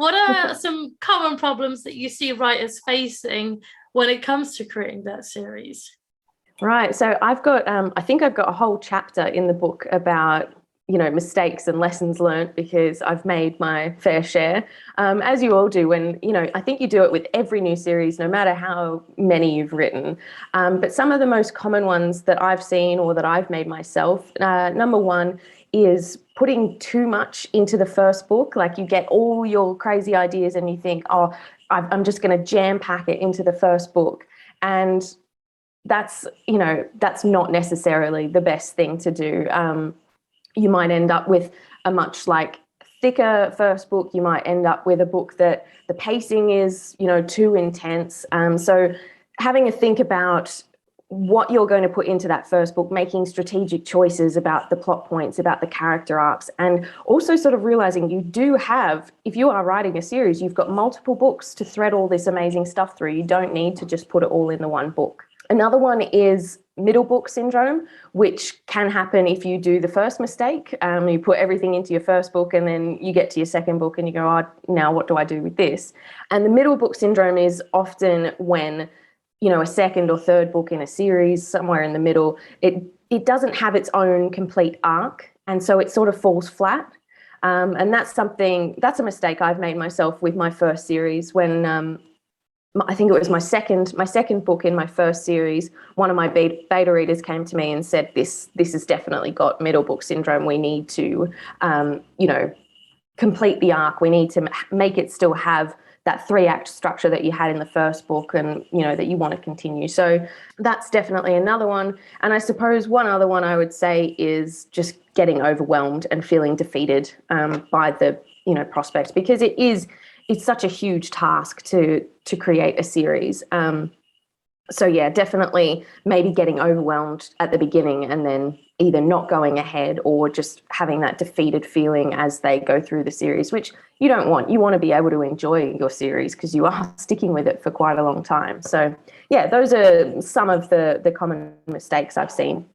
What are some common problems that you see writers facing when it comes to creating that series? Right. So I've got, I think I've got a whole chapter in the book about, mistakes and lessons learned because I've made my fair share, as you all do when, I think you do it with every new series, no matter how many you've written. But some of the most common ones that I've seen or that I've made myself, number one is putting too much into the first book. Like you get all your crazy ideas and you think, oh, I'm just going to jam pack it into the first book. And that's not necessarily the best thing to do. You might end up with a much thicker first book. You might end up with a book that the pacing is, too intense. So having a think about what you're going to put into that first book, making strategic choices about the plot points, about the character arcs, and also sort of realizing you do have, if you are writing a series, you've got multiple books to thread all this amazing stuff through. You don't need to just put it all in the one book. Another one is middle book syndrome, which can happen if you do the first mistake. You put everything into your first book and then you get to your second book and you go, oh, now what do I do with this? And the middle book syndrome is often when, a second or third book in a series, somewhere in the middle, it doesn't have its own complete arc. And so it sort of falls flat. And that's a mistake I've made myself with my first series when, I think it was my second book in my first series. One of my beta readers came to me and said, "This has definitely got middle book syndrome. We need to, complete the arc. We need to make it still have that 3-act structure that you had in the first book, and that you want to continue." So that's definitely another one. And I suppose one other one I would say is just getting overwhelmed and feeling defeated by the prospects, because it's such a huge task to create a series. So yeah, definitely maybe getting overwhelmed at the beginning and then either not going ahead or just having that defeated feeling as they go through the series, which you don't want. You want to be able to enjoy your series because you are sticking with it for quite a long time. So yeah, those are some of the common mistakes I've seen.